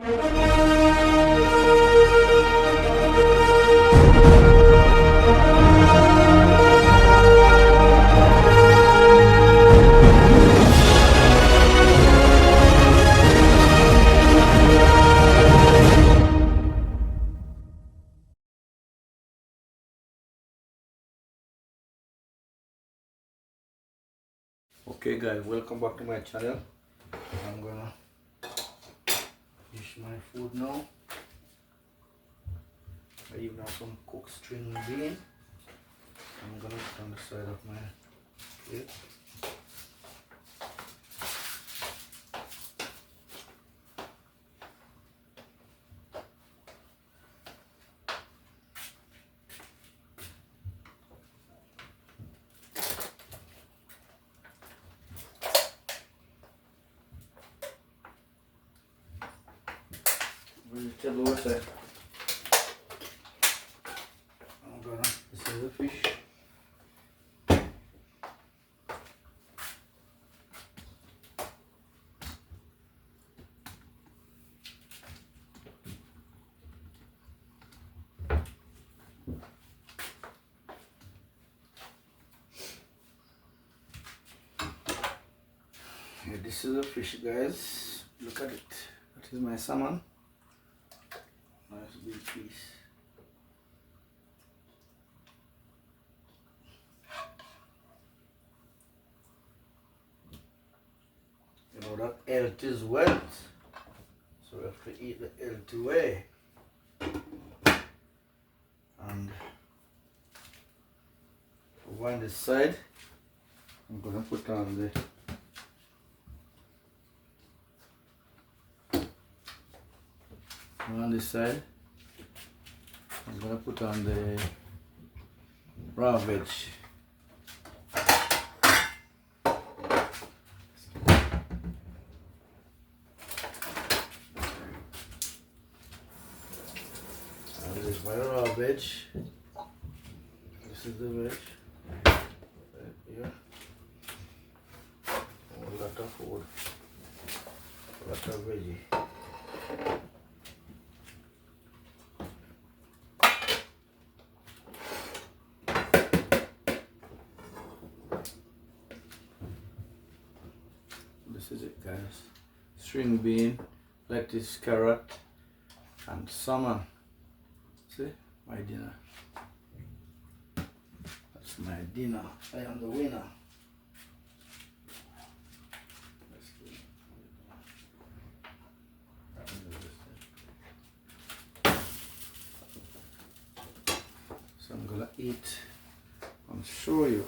Okay guys, welcome back to my channel. I'm gonna dish my food now. I even have some cooked string bean. I'm gonna put on the side of my plate. Vegetables. This is the fish. Yeah, this is the fish, guys. Look at it. That is my salmon. Nice big piece. You know that health is wealth, so we have to eat the healthy way. And over on this side, I'm gonna put on the Rawvag. And this is my Rawvag. This is the veg. Right here. A lot of food. A lot of veggie. This is it, guys. String bean, lettuce, carrot, and salmon. See, my dinner. That's my dinner. I am the winner. So I'm gonna eat and show you.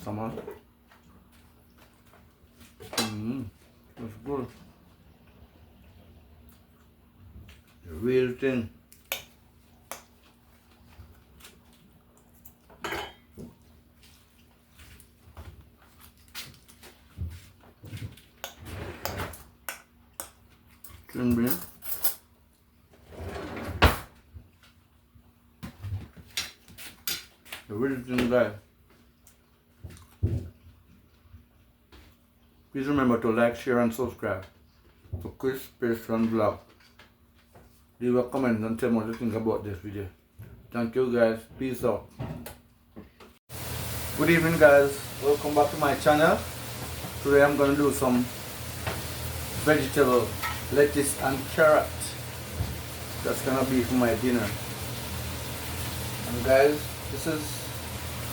Samon. That's good. The real thing. String bean. The real thing, guys. Please remember to like, share and subscribe to Chris Pearson Vlog. Leave a comment and tell me what you think about this video. Thank you guys. Peace out. Good evening guys. Welcome back to my channel. Today I'm going to do some vegetable, lettuce and carrot. That's going to be for my dinner. And guys, this is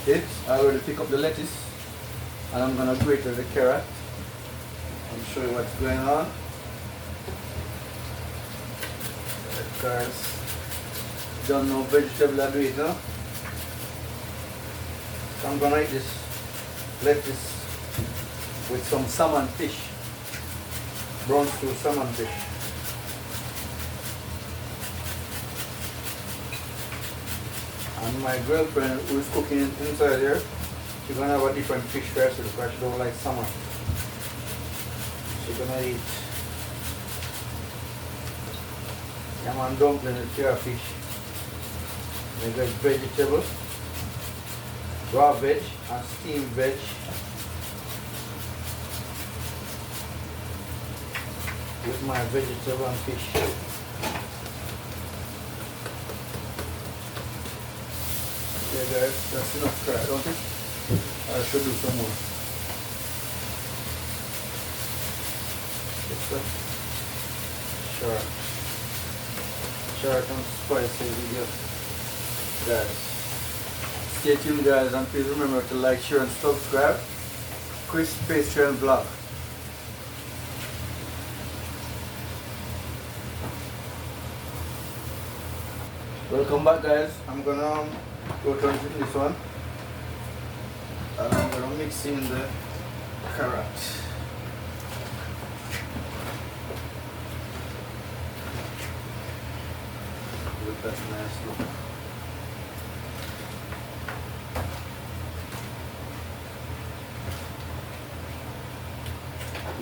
it. I already pick up the lettuce and I'm going to grate the carrot. I'll show you what's going on. Guys, don't know vegetable I do it now. So I'm gonna eat this lettuce with some salmon fish. Brown stew salmon fish. And my girlfriend who is cooking inside here, she's gonna have a different fish recipe because she don't like salmon. She's gonna eat yam and dumpling with pure fish. I got vegetable, raw veg and steamed veg. With my vegetable and fish. Okay guys, that's enough fry, don't it? I should do some more. It's a short and spicy video. Guys, stay tuned guys, and please remember to like, share and subscribe. Chris Pastry and Vlog. Welcome back guys. I'm gonna go turn this one and I'm gonna mix in the carrot. With that nice look.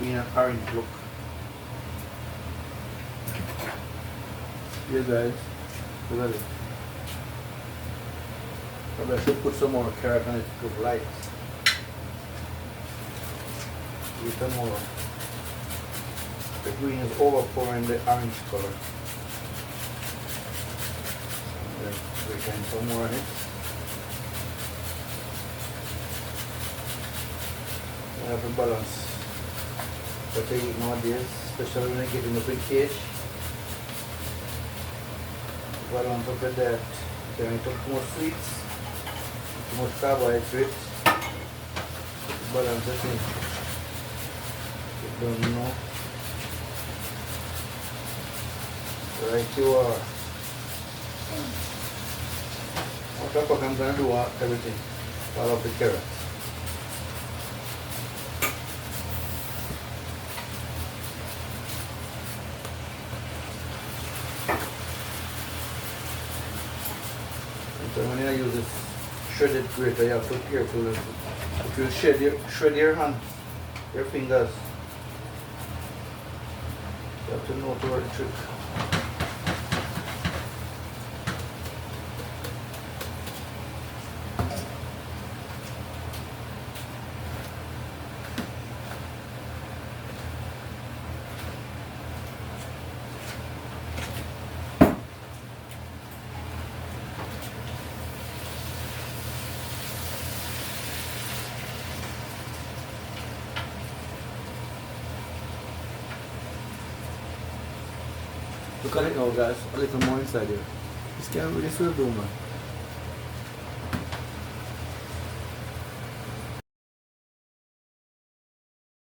In an orange look. Yeah guys. Look at it. Probably I should put some more carrot on it to look light. With some more. The green is overpowering the orange color. Then we can some more on it. We have to balance what I eat nowadays, especially when I get in the big cage. Balance up with that. Then I took more sweets, more carbohydrates. Balance it in. You don't know. Right you are. On top of I'm going to do everything. All of the carrots. So when I use this shredded grater, you have to be careful. If you shred your hand, your fingers, you have to know to work the trick. Look at it now guys, a little more inside here. This can't really feel do man.